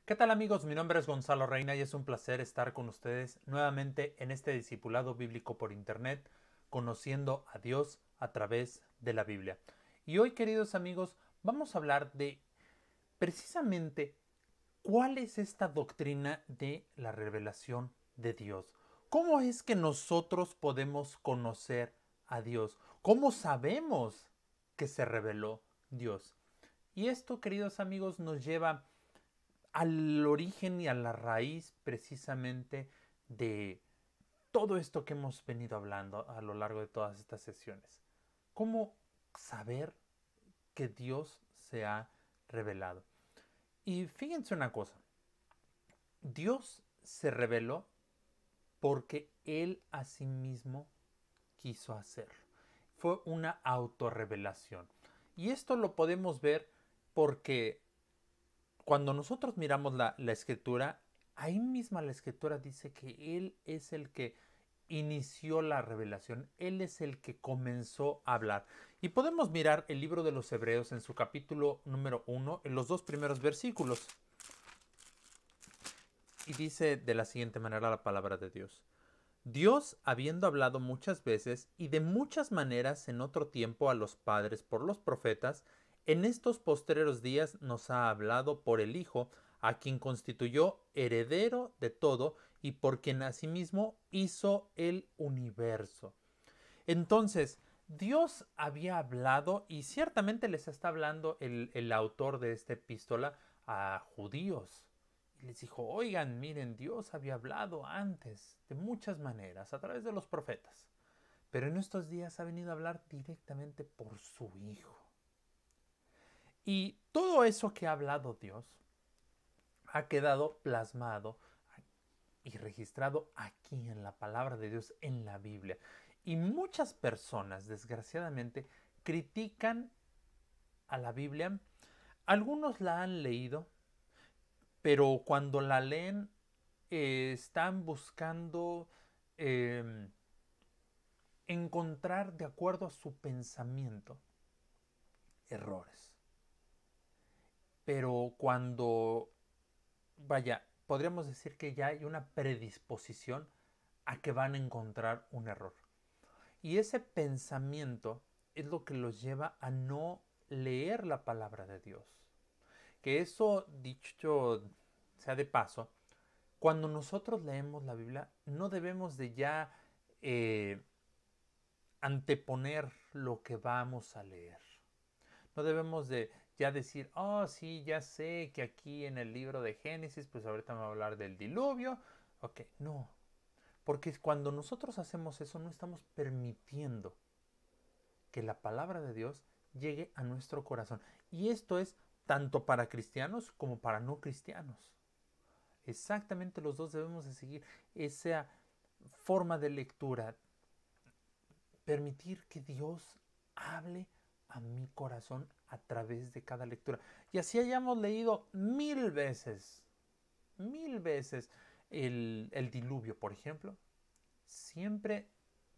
¿Qué tal amigos? Mi nombre es Gonzalo Reina y es un placer estar con ustedes nuevamente en este discipulado bíblico por internet, conociendo a Dios a través de la Biblia. Y hoy, queridos amigos, vamos a hablar de precisamente cuál es esta doctrina de la revelación de Dios. ¿Cómo es que nosotros podemos conocer a Dios? ¿Cómo sabemos que se reveló Dios? Y esto, queridos amigos, nos lleva al origen y a la raíz precisamente de todo esto que hemos venido hablando a lo largo de todas estas sesiones. ¿Cómo saber que Dios se ha revelado? Y fíjense una cosa, Dios se reveló porque Él a sí mismo quiso hacerlo. Fue una autorrevelación. Y esto lo podemos ver porque cuando nosotros miramos la escritura, ahí misma la escritura dice que Él es el que inició la revelación, Él es el que comenzó a hablar. Y podemos mirar el libro de los Hebreos en su capítulo número 1, en los dos primeros versículos. Y dice de la siguiente manera la palabra de Dios. Dios, habiendo hablado muchas veces y de muchas maneras en otro tiempo a los padres por los profetas, en estos postreros días nos ha hablado por el Hijo, a quien constituyó heredero de todo y por quien asimismo hizo el universo. Entonces, Dios había hablado, y ciertamente les está hablando el autor de esta epístola a judíos. Y les dijo, oigan, miren, Dios había hablado antes, de muchas maneras, a través de los profetas. Pero en estos días ha venido a hablar directamente por su Hijo. Y todo eso que ha hablado Dios ha quedado plasmado y registrado aquí en la palabra de Dios, en la Biblia. Y muchas personas, desgraciadamente, critican a la Biblia. Algunos la han leído, pero cuando la leen están buscando eh, encontrar de acuerdo a su pensamiento errores. Pero cuando, vaya, podríamos decir que ya hay una predisposición a que van a encontrar un error. Y ese pensamiento es lo que los lleva a no leer la palabra de Dios. Que eso, dicho sea de paso, cuando nosotros leemos la Biblia, no debemos de ya eh, anteponer lo que vamos a leer. No debemos de ya decir, oh, sí, ya sé que aquí en el libro de Génesis, pues ahorita me va a hablar del diluvio. Ok, no. Porque cuando nosotros hacemos eso, no estamos permitiendo que la palabra de Dios llegue a nuestro corazón. Y esto es tanto para cristianos como para no cristianos. Exactamente los dos debemos de seguir esa forma de lectura. Permitir que Dios hable a mi corazón a través de cada lectura. Y así hayamos leído mil veces el diluvio, por ejemplo. Siempre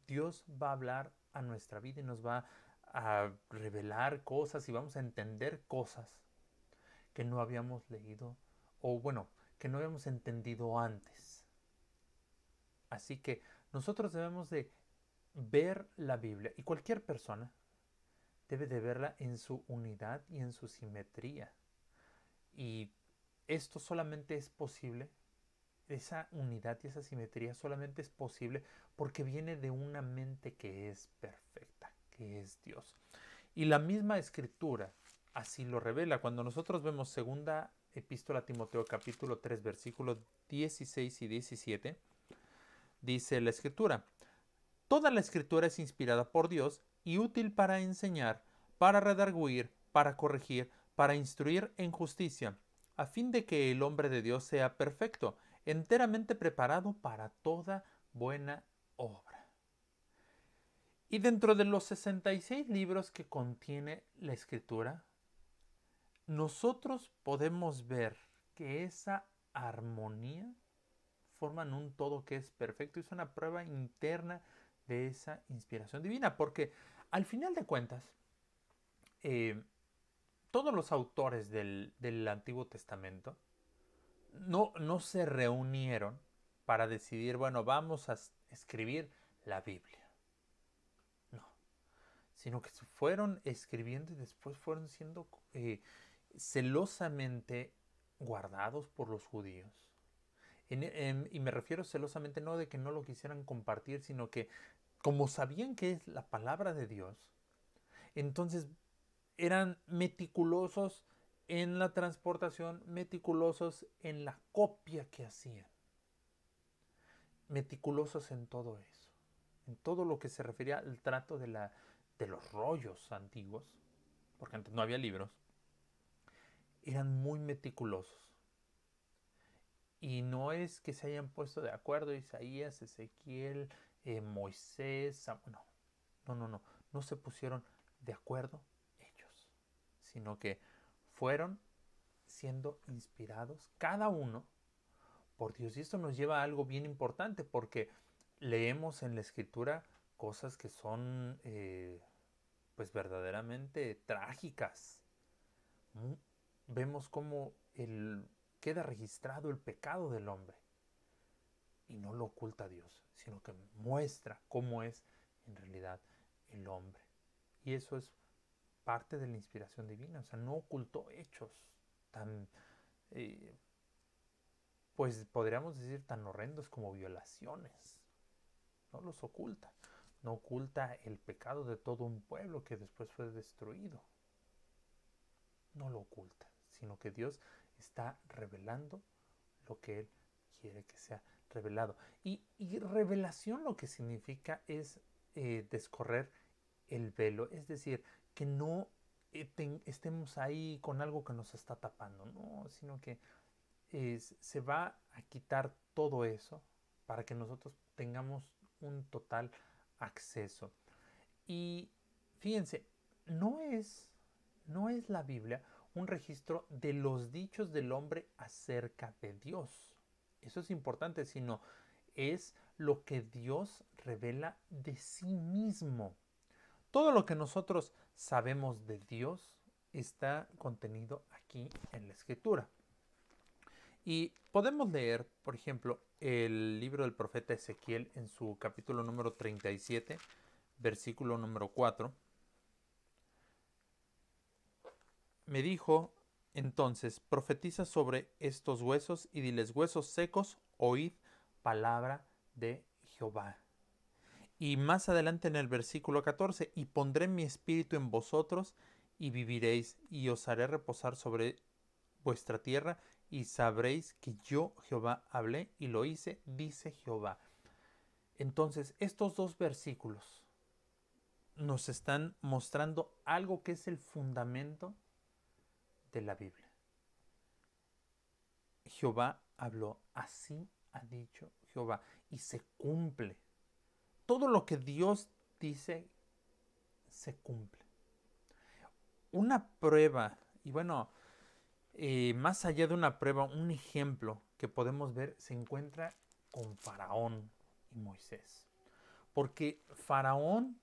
Dios va a hablar a nuestra vida y nos va a revelar cosas y vamos a entender cosas que no habíamos leído o bueno, que no habíamos entendido antes. Así que nosotros debemos de ver la Biblia y cualquier persona debe de verla en su unidad y en su simetría. Y esto solamente es posible, esa unidad y esa simetría solamente es posible porque viene de una mente que es perfecta, que es Dios. Y la misma escritura así lo revela. Cuando nosotros vemos segunda epístola a Timoteo capítulo 3 versículos 16 y 17, dice la escritura, toda la escritura es inspirada por Dios y útil para enseñar, para redarguir, para corregir, para instruir en justicia, a fin de que el hombre de Dios sea perfecto, enteramente preparado para toda buena obra. Y dentro de los 66 libros que contiene la escritura, nosotros podemos ver que esa armonía forman un todo que es perfecto. Es una prueba interna de esa inspiración divina, porque al final de cuentas, eh, todos los autores del Antiguo Testamento no se reunieron para decidir, bueno, vamos a escribir la Biblia. No, sino que se fueron escribiendo y después fueron siendo celosamente guardados por los judíos. Y me refiero celosamente no de que no lo quisieran compartir, sino que como sabían que es la palabra de Dios, entonces eran meticulosos en la transportación, meticulosos en la copia que hacían, meticulosos en todo eso, en todo lo que se refería al trato de los rollos antiguos, porque antes no había libros, eran muy meticulosos. Y no es que se hayan puesto de acuerdo Isaías, Ezequiel, Moisés, no se pusieron de acuerdo ellos, sino que fueron siendo inspirados cada uno por Dios. Y esto nos lleva a algo bien importante porque leemos en la escritura cosas que son pues verdaderamente trágicas. Vemos cómo queda registrado el pecado del hombre y no lo oculta Dios, sino que muestra cómo es en realidad el hombre. Y eso es parte de la inspiración divina, o sea, no ocultó hechos tan, eh, pues podríamos decir, tan horrendos como violaciones. No los oculta. No oculta el pecado de todo un pueblo que después fue destruido. No lo oculta, sino que Dios está revelando lo que Él quiere que sea revelado. Y revelación lo que significa es descorrer el velo, es decir, que no estemos ahí con algo que nos está tapando, no, sino que se va a quitar todo eso para que nosotros tengamos un total acceso. Y fíjense, no es, no es la Biblia un registro de los dichos del hombre acerca de Dios. Eso es importante, sino es lo que Dios revela de sí mismo. Todo lo que nosotros sabemos de Dios está contenido aquí en la Escritura. Y podemos leer, por ejemplo, el libro del profeta Ezequiel en su capítulo número 37, versículo número 4. Me dijo entonces, profetiza sobre estos huesos y diles, huesos secos, oíd palabra de Jehová. Y más adelante en el versículo 14, y pondré mi espíritu en vosotros y viviréis, y os haré reposar sobre vuestra tierra, y sabréis que yo Jehová hablé y lo hice, dice Jehová. Entonces, estos dos versículos nos están mostrando algo que es el fundamento de la Biblia. Jehová habló, así ha dicho Jehová, y se cumple. Todo lo que Dios dice se cumple. Una prueba, y bueno, más allá de una prueba, un ejemplo que podemos ver se encuentra con Faraón y Moisés. Porque Faraón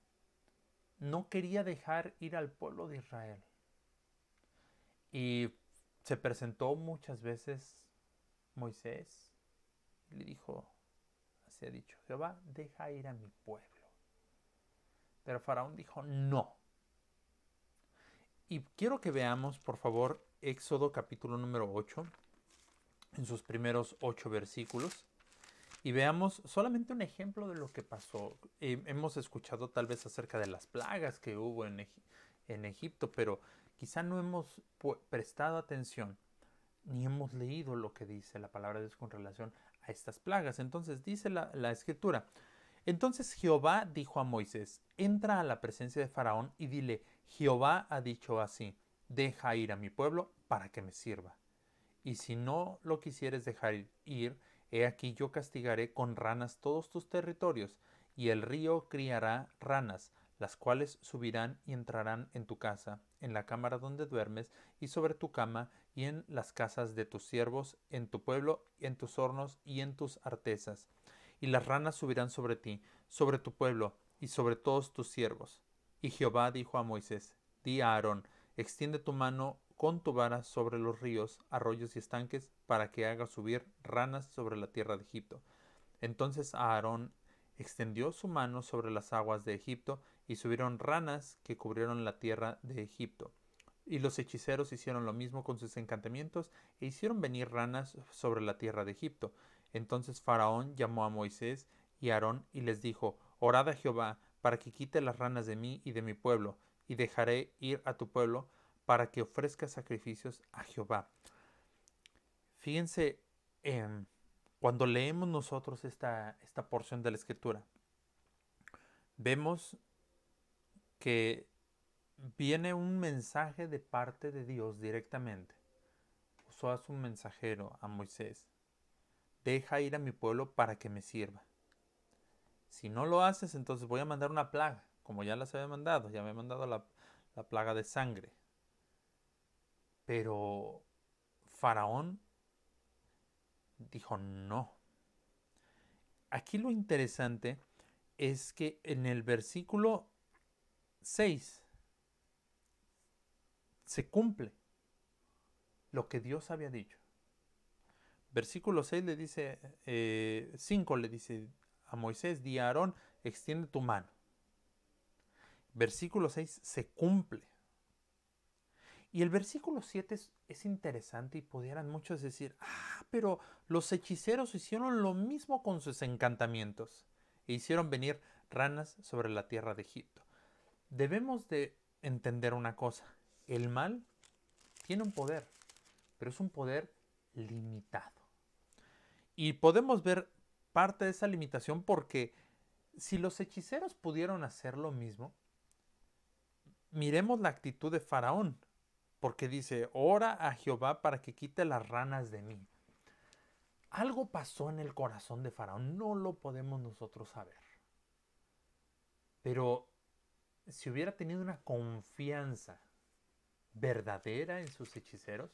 no quería dejar ir al pueblo de Israel. Y se presentó muchas veces Moisés y le dijo, así ha dicho Jehová, deja ir a mi pueblo. Pero Faraón dijo, no. Y quiero que veamos, por favor, Éxodo capítulo número 8, en sus primeros 8 versículos. Y veamos solamente un ejemplo de lo que pasó. Hemos escuchado tal vez acerca de las plagas que hubo en Egipto, pero quizá no hemos prestado atención ni hemos leído lo que dice la palabra de Dios con relación a estas plagas. Entonces dice la escritura, entonces Jehová dijo a Moisés, entra a la presencia de Faraón y dile, Jehová ha dicho así, deja ir a mi pueblo para que me sirva. Y si no lo quisieres dejar ir, he aquí yo castigaré con ranas todos tus territorios, y el río criará ranas, las cuales subirán y entrarán en tu casa, en la cámara donde duermes, y sobre tu cama, y en las casas de tus siervos, en tu pueblo, en tus hornos y en tus artesas. Y las ranas subirán sobre ti, sobre tu pueblo, y sobre todos tus siervos. Y Jehová dijo a Moisés, di a Aarón, extiende tu mano con tu vara sobre los ríos, arroyos y estanques, para que haga subir ranas sobre la tierra de Egipto. Entonces Aarón extendió su mano sobre las aguas de Egipto, y subieron ranas que cubrieron la tierra de Egipto. Y los hechiceros hicieron lo mismo con sus encantamientos, e hicieron venir ranas sobre la tierra de Egipto. Entonces Faraón llamó a Moisés y a Aarón y les dijo: Orad a Jehová para que quite las ranas de mí y de mi pueblo, y dejaré ir a tu pueblo para que ofrezca sacrificios a Jehová. Fíjense, cuando leemos nosotros esta porción de la escritura, vemos que viene un mensaje de parte de Dios directamente. Usó a su mensajero, a Moisés: deja ir a mi pueblo para que me sirva. Si no lo haces, entonces voy a mandar una plaga, como ya las había mandado. Ya me había mandado la plaga de sangre. Pero Faraón dijo no. Aquí lo interesante es que en el versículo 6 se cumple lo que Dios había dicho. Versículo 6 le dice, 5 le dice a Moisés: di a Aarón, extiende tu mano. Versículo 6 se cumple. Y el versículo 7 es interesante, y pudieran muchos decir: pero los hechiceros hicieron lo mismo con sus encantamientos, e hicieron venir ranas sobre la tierra de Egipto. Debemos de entender una cosa: el mal tiene un poder, pero es un poder limitado. Y podemos ver parte de esa limitación porque si los hechiceros pudieron hacer lo mismo, miremos la actitud de Faraón, porque dice: ora a Jehová para que quite las ranas de mí. Algo pasó en el corazón de Faraón, no lo podemos nosotros saber. Pero si hubiera tenido una confianza verdadera en sus hechiceros,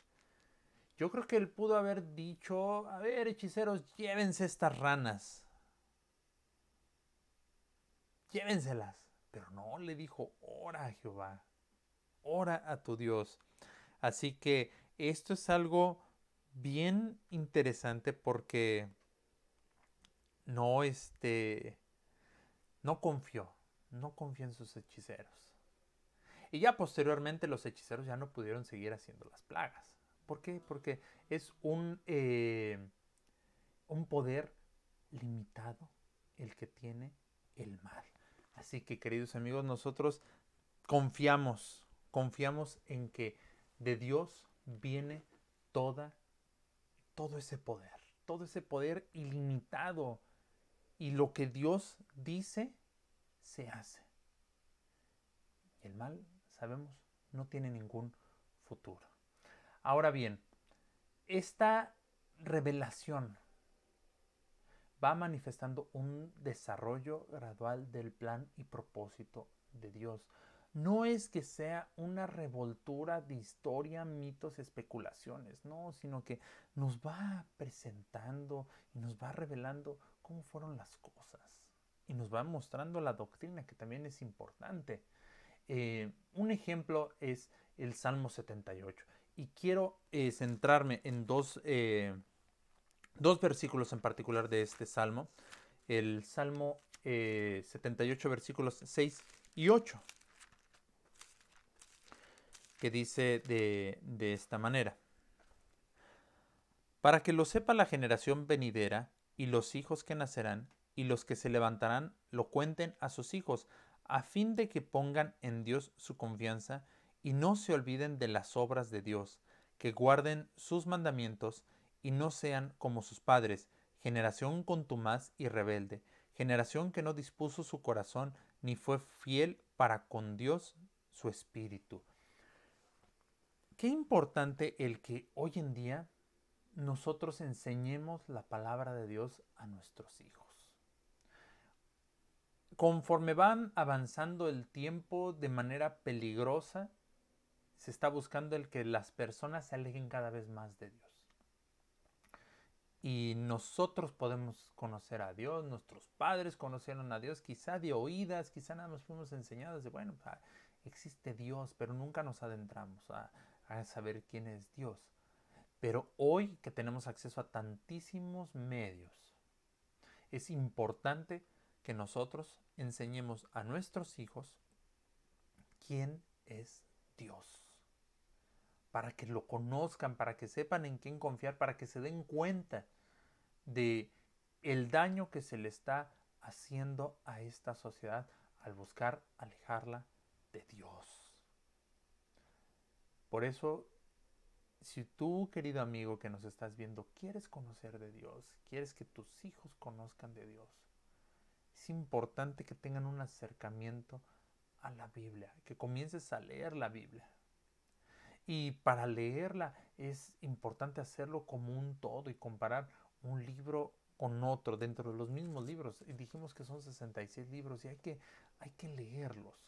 yo creo que él pudo haber dicho: a ver, hechiceros, llévense estas ranas. Llévenselas. Pero no, le dijo: ora a Jehová, ora a tu Dios. Así que esto es algo bien interesante porque no, no confió, no confió en sus hechiceros. Y ya posteriormente los hechiceros ya no pudieron seguir haciendo las plagas. ¿Por qué? Porque es un poder limitado el que tiene el mal. Así que, queridos amigos, nosotros confiamos en que de Dios viene todo ese poder ilimitado. Y lo que Dios dice, se hace. Y el mal, sabemos, no tiene ningún futuro. Ahora bien, esta revelación va manifestando un desarrollo gradual del plan y propósito de Dios. No es que sea una revoltura de historia, mitos, especulaciones, no, sino que nos va presentando y nos va revelando cómo fueron las cosas. Y nos va mostrando la doctrina, que también es importante. Un ejemplo es el Salmo 78. Y quiero centrarme en dos versículos en particular de este salmo. El Salmo 78, versículos 6 y 8, que dice de esta manera: para que lo sepa la generación venidera, y los hijos que nacerán, y los que se levantarán lo cuenten a sus hijos, a fin de que pongan en Dios su confianza, y no se olviden de las obras de Dios, que guarden sus mandamientos, y no sean como sus padres, generación contumaz y rebelde, generación que no dispuso su corazón, ni fue fiel para con Dios su espíritu. Qué importante el que hoy en día nosotros enseñemos la palabra de Dios a nuestros hijos. Conforme van avanzando el tiempo de manera peligrosa, se está buscando el que las personas se alejen cada vez más de Dios. Y nosotros podemos conocer a Dios, nuestros padres conocieron a Dios, quizá de oídas, quizá nada más fuimos enseñados de, bueno, existe Dios, pero nunca nos adentramos a saber quién es Dios. Pero hoy que tenemos acceso a tantísimos medios, es importante que nosotros enseñemos a nuestros hijos quién es Dios. Para que lo conozcan, para que sepan en quién confiar, para que se den cuenta de el daño que se le está haciendo a esta sociedad al buscar alejarla de Dios. Por eso, si tú, querido amigo que nos estás viendo, quieres conocer de Dios, quieres que tus hijos conozcan de Dios, es importante que tengan un acercamiento a la Biblia, que comiences a leer la Biblia. Y para leerla es importante hacerlo como un todo y comparar un libro con otro dentro de los mismos libros. Y dijimos que son 66 libros y hay que leerlos.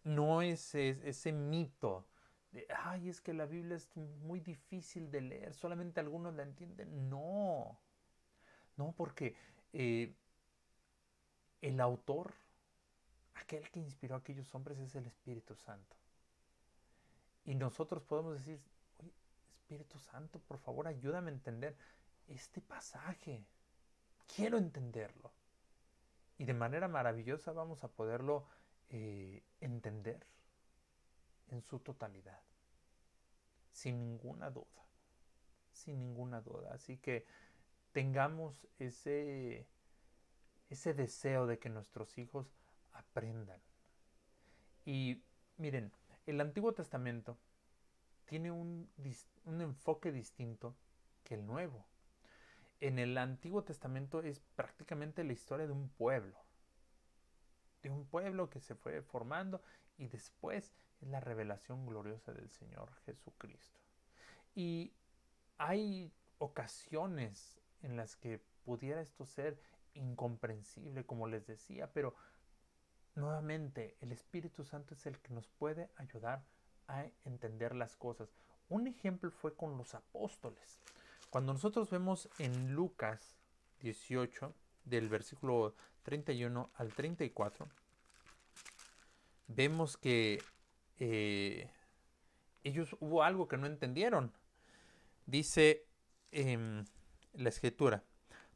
No es ese mito de, ay, es que la Biblia es muy difícil de leer, solamente algunos la entienden. No, no, porque el autor, aquel que inspiró a aquellos hombres es el Espíritu Santo. Y nosotros podemos decir, oye, Espíritu Santo, por favor, ayúdame a entender este pasaje. Quiero entenderlo. Y de manera maravillosa vamos a poderlo entender en su totalidad. Sin ninguna duda. Sin ninguna duda. Así que tengamos ese deseo de que nuestros hijos aprendan. Y miren, el Antiguo Testamento tiene un enfoque distinto que el Nuevo. En el Antiguo Testamento es prácticamente la historia de un pueblo que se fue formando y después es la revelación gloriosa del Señor Jesucristo. Y hay ocasiones en las que pudiera esto ser incomprensible, como les decía, pero nuevamente el Espíritu Santo es el que nos puede ayudar a entender las cosas. Un ejemplo fue con los apóstoles. Cuando nosotros vemos en Lucas 18, del versículo 31 al 34, vemos que ellos hubo algo que no entendieron. Dice la escritura,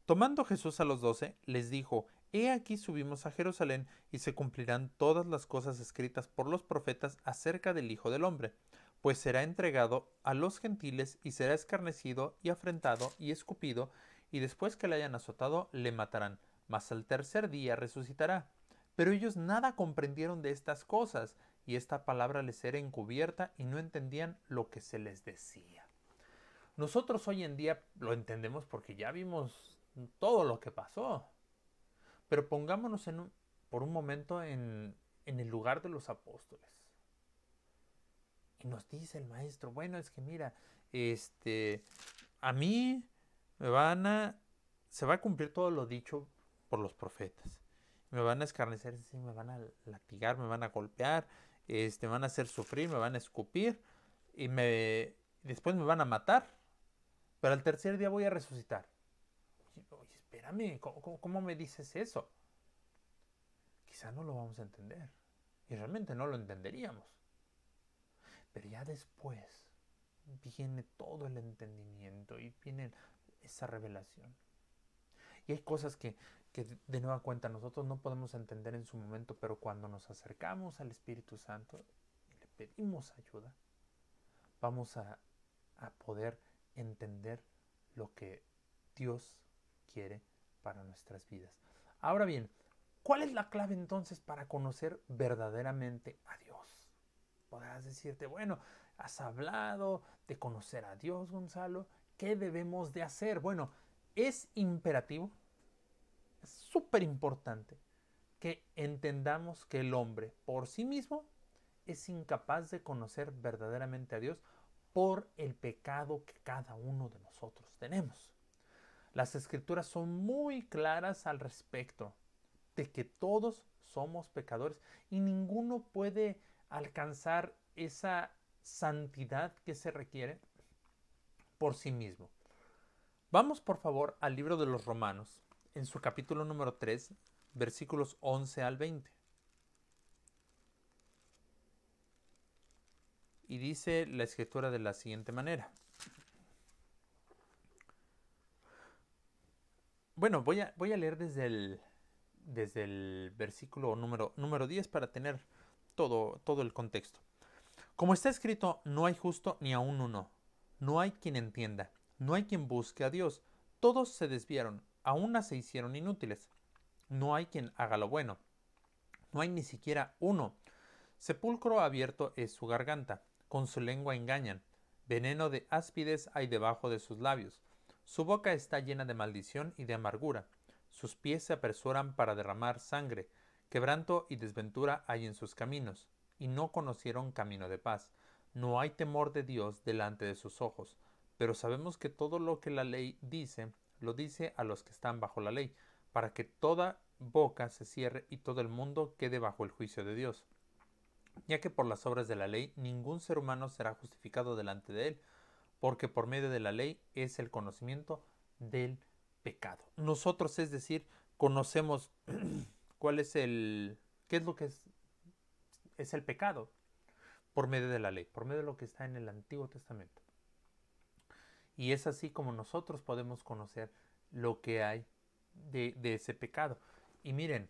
tomando Jesús a los 12, les dijo, he aquí subimos a Jerusalén y se cumplirán todas las cosas escritas por los profetas acerca del Hijo del Hombre, pues será entregado a los gentiles y será escarnecido y afrentado y escupido, y después que le hayan azotado le matarán, mas al tercer día resucitará. Pero ellos nada comprendieron de estas cosas, y esta palabra les era encubierta y no entendían lo que se les decía. Nosotros hoy en día lo entendemos porque ya vimos todo lo que pasó. Pero pongámonos por un momento en el lugar de los apóstoles. Y nos dice el maestro, bueno, es que mira, a mí se va a cumplir todo lo dicho por los profetas. Me van a escarnecer, me van a latigar, me van a golpear, me van a hacer sufrir, me van a escupir y después me van a matar. Pero al tercer día voy a resucitar. Oye, espérame, ¿cómo me dices eso? Quizá no lo vamos a entender. Y realmente no lo entenderíamos. Pero ya después viene todo el entendimiento y viene esa revelación. Y hay cosas que de nueva cuenta nosotros no podemos entender en su momento, pero cuando nos acercamos al Espíritu Santo y le pedimos ayuda, vamos a poder entender lo que Dios quiere para nuestras vidas. Ahora bien, ¿cuál es la clave entonces para conocer verdaderamente a Dios? Podrás decirte, bueno, has hablado de conocer a Dios, Gonzalo. ¿Qué debemos de hacer? Bueno, es imperativo, es súper importante que entendamos que el hombre por sí mismo es incapaz de conocer verdaderamente a Dios por el pecado que cada uno de nosotros tenemos. Las escrituras son muy claras al respecto de que todos somos pecadores y ninguno puede alcanzar esa santidad que se requiere por sí mismo. Vamos por favor al libro de los Romanos, en su capítulo número 3, versículos 11 al 20. Y dice la escritura de la siguiente manera. Bueno, voy a leer desde el versículo número 10 para tener todo el contexto. Como está escrito, no hay justo ni aun uno. No hay quien entienda. No hay quien busque a Dios. Todos se desviaron. A una se hicieron inútiles. No hay quien haga lo bueno. No hay ni siquiera uno. Sepulcro abierto es su garganta. Con su lengua engañan. Veneno de áspides hay debajo de sus labios. Su boca está llena de maldición y de amargura. Sus pies se apresuran para derramar sangre. Quebranto y desventura hay en sus caminos, y no conocieron camino de paz. No hay temor de Dios delante de sus ojos. Pero sabemos que todo lo que la ley dice, lo dice a los que están bajo la ley, para que toda boca se cierre y todo el mundo quede bajo el juicio de Dios. Ya que por las obras de la ley ningún ser humano será justificado delante de él, porque por medio de la ley es el conocimiento del pecado. Nosotros, es decir, conocemos cuál es qué es lo que es el pecado por medio de la ley, por medio de lo que está en el Antiguo Testamento. Y es así como nosotros podemos conocer lo que hay de ese pecado. Y miren,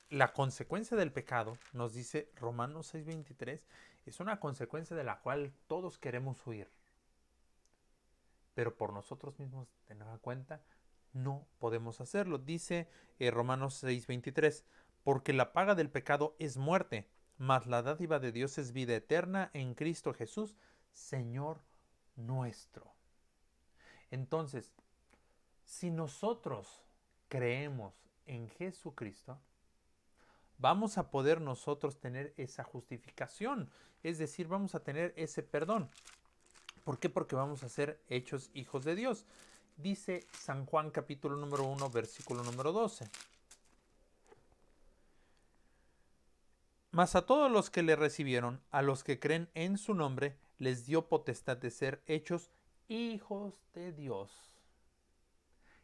la consecuencia del pecado, nos dice Romanos 6:23, es una consecuencia de la cual todos queremos huir. Pero por nosotros mismos, de nueva cuenta, no podemos hacerlo. Dice Romanos 6:23, porque la paga del pecado es muerte, mas la dádiva de Dios es vida eterna en Cristo Jesús, Señor nuestro. Entonces, si nosotros creemos en Jesucristo, vamos a poder nosotros tener esa justificación, es decir, vamos a tener ese perdón. ¿Por qué? Porque vamos a ser hechos hijos de Dios. Dice San Juan capítulo número 1, versículo número 12. Mas a todos los que le recibieron, a los que creen en su nombre, les dio potestad de ser hechos hijos de Dios.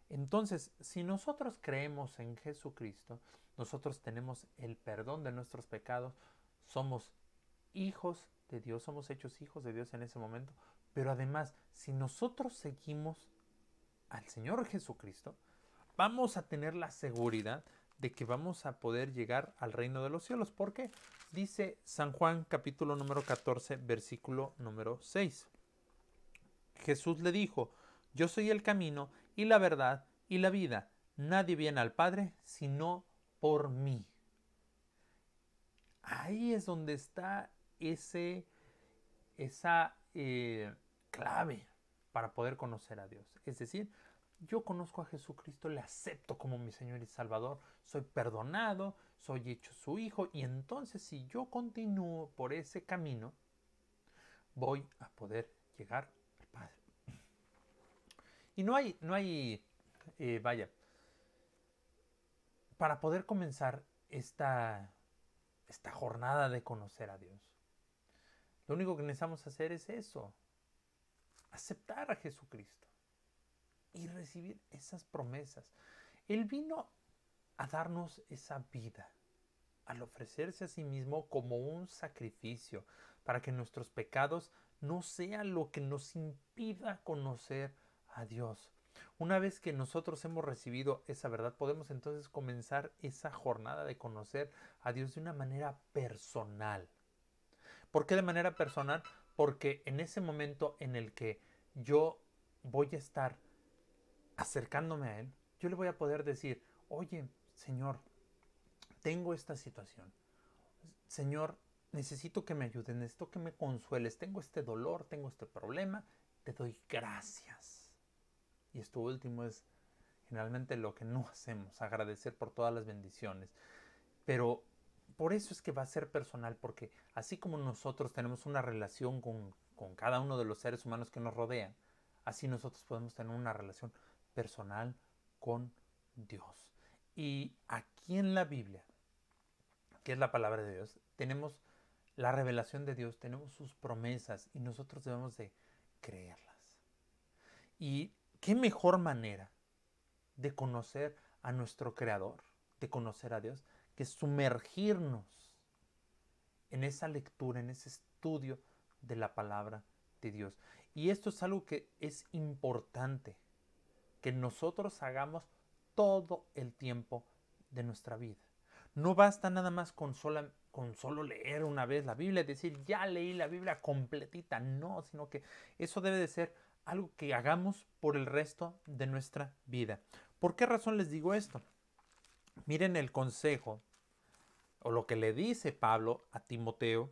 Entonces, si nosotros creemos en Jesucristo, nosotros tenemos el perdón de nuestros pecados, somos hijos de Dios, somos hechos hijos de Dios en ese momento, pero además, si nosotros seguimos al Señor Jesucristo, vamos a tener la seguridad de que vamos a poder llegar al reino de los cielos. ¿Por qué? Dice San Juan capítulo número 14, versículo número 6. Jesús le dijo, yo soy el camino y la verdad y la vida. Nadie viene al Padre sino por mí. Ahí es donde está esa clave para poder conocer a Dios. Es decir, yo conozco a Jesucristo, le acepto como mi Señor y Salvador, soy perdonado, soy hecho su hijo, y entonces si yo continúo por ese camino, voy a poder llegar al Padre. Y vaya, para poder comenzar esta jornada de conocer a Dios, lo único que necesitamos hacer es eso, aceptar a Jesucristo y recibir esas promesas. Él vino a darnos esa vida, al ofrecerse a sí mismo como un sacrificio, para que nuestros pecados no sean lo que nos impida conocer a Dios. Una vez que nosotros hemos recibido esa verdad, podemos entonces comenzar esa jornada de conocer a Dios de una manera personal. ¿Por qué de manera personal? Porque en ese momento en el que yo voy a estar acercándome a Él, yo le voy a poder decir, oye, Señor, tengo esta situación. Señor, necesito que me ayudes, necesito que me consueles, tengo este dolor, tengo este problema, te doy gracias. Y esto último es generalmente lo que no hacemos, agradecer por todas las bendiciones. Pero por eso es que va a ser personal, porque así como nosotros tenemos una relación con cada uno de los seres humanos que nos rodean, así nosotros podemos tener una relación personal con Dios. Y aquí en la Biblia, que es la palabra de Dios, tenemos la revelación de Dios, tenemos sus promesas y nosotros debemos de creerlas. Y qué mejor manera de conocer a nuestro Creador, de conocer a Dios, que sumergirnos en esa lectura, en ese estudio de la palabra de Dios. Y esto es algo que es importante que nosotros hagamos todo el tiempo de nuestra vida. No basta nada más con solo leer una vez la Biblia y decir, ya leí la Biblia completita. No, sino que eso debe de ser algo que hagamos por el resto de nuestra vida. ¿Por qué razón les digo esto? Miren el consejo o lo que le dice Pablo a Timoteo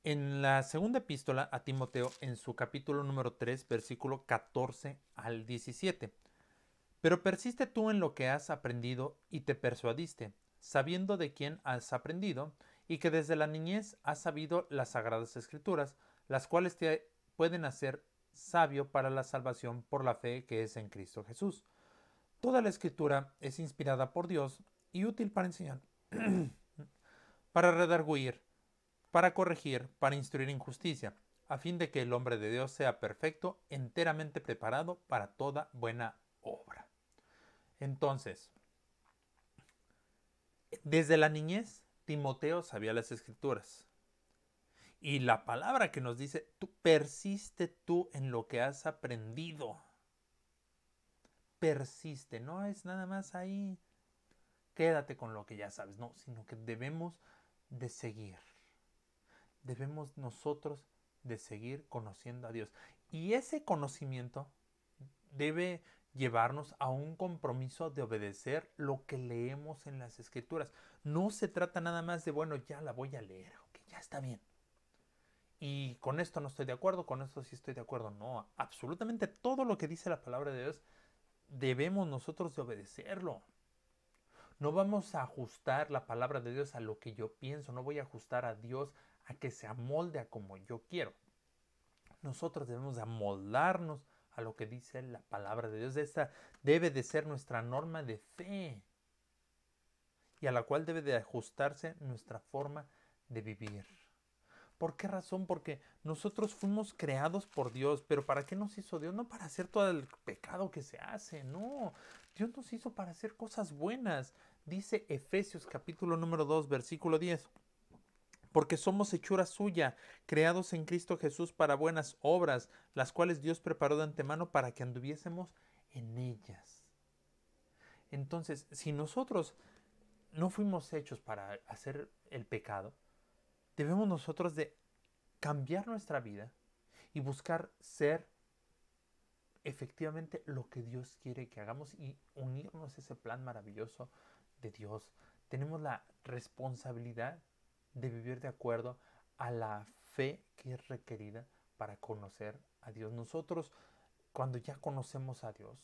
en la segunda epístola a Timoteo, en su capítulo número 3, versículo 14 al 17. Pero persiste tú en lo que has aprendido y te persuadiste, sabiendo de quién has aprendido, y que desde la niñez has sabido las sagradas escrituras, las cuales te pueden hacer sabio para la salvación por la fe que es en Cristo Jesús. Toda la escritura es inspirada por Dios y útil para enseñar, para redarguir, para corregir, para instruir en justicia, a fin de que el hombre de Dios sea perfecto, enteramente preparado para toda buena obra. Entonces, desde la niñez, Timoteo sabía las escrituras. Y la palabra que nos dice, tú persiste tú en lo que has aprendido. Persiste, no es nada más ahí, quédate con lo que ya sabes, no, sino que debemos de seguir. Debemos nosotros de seguir conociendo a Dios. Y ese conocimiento debe llevarnos a un compromiso de obedecer lo que leemos en las escrituras. No se trata nada más de, bueno, ya la voy a leer, ok, ya está bien. Y con esto no estoy de acuerdo, con esto sí estoy de acuerdo. No, absolutamente todo lo que dice la palabra de Dios debemos nosotros de obedecerlo. No vamos a ajustar la palabra de Dios a lo que yo pienso, no voy a ajustar a Dios a que se amolde a como yo quiero. Nosotros debemos de amoldarnos a lo que dice la palabra de Dios. Esta debe de ser nuestra norma de fe y a la cual debe de ajustarse nuestra forma de vivir. ¿Por qué razón? Porque nosotros fuimos creados por Dios, pero ¿para qué nos hizo Dios? No para hacer todo el pecado que se hace, no. Dios nos hizo para hacer cosas buenas. Dice Efesios capítulo número 2, versículo 10. Porque somos hechura suya, creados en Cristo Jesús para buenas obras, las cuales Dios preparó de antemano para que anduviésemos en ellas. Entonces, si nosotros no fuimos hechos para hacer el pecado, debemos nosotros de cambiar nuestra vida y buscar ser efectivamente lo que Dios quiere que hagamos y unirnos a ese plan maravilloso de Dios. Tenemos la responsabilidad de vivir de acuerdo a la fe que es requerida para conocer a Dios. Nosotros, cuando ya conocemos a Dios,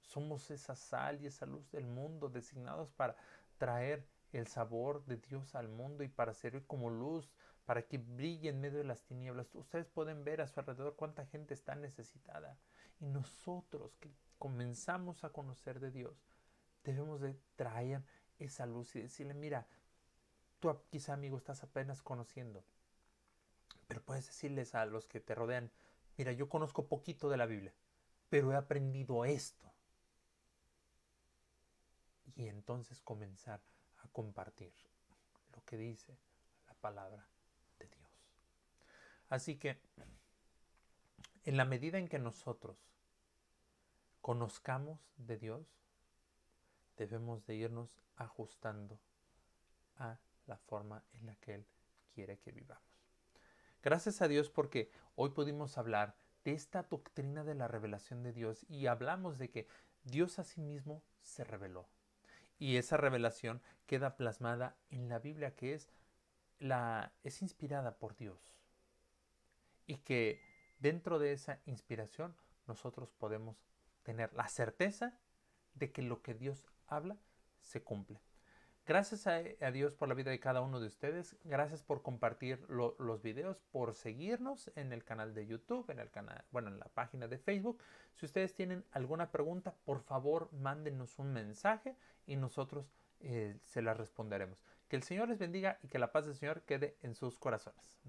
somos esa sal y esa luz del mundo, designados para traer el sabor de Dios al mundo y para servir como luz, para que brille en medio de las tinieblas. Ustedes pueden ver a su alrededor cuánta gente está necesitada. Y nosotros que comenzamos a conocer de Dios, debemos de traer esa luz y decirle, mira, tú quizá, amigo, estás apenas conociendo, pero puedes decirles a los que te rodean, mira, yo conozco poquito de la Biblia, pero he aprendido esto. Y entonces comenzar a compartir lo que dice la palabra de Dios. Así que, en la medida en que nosotros conozcamos de Dios, debemos de irnos ajustando a la forma en la que Él quiere que vivamos. Gracias a Dios porque hoy pudimos hablar de esta doctrina de la revelación de Dios y hablamos de que Dios a sí mismo se reveló. Y esa revelación queda plasmada en la Biblia, que es inspirada por Dios. Y que dentro de esa inspiración nosotros podemos tener la certeza de que lo que Dios habla se cumple. Gracias a Dios por la vida de cada uno de ustedes. Gracias por compartir los videos, por seguirnos en el canal de YouTube, en la página de Facebook. Si ustedes tienen alguna pregunta, por favor, mándenos un mensaje y nosotros se las responderemos. Que el Señor les bendiga y que la paz del Señor quede en sus corazones.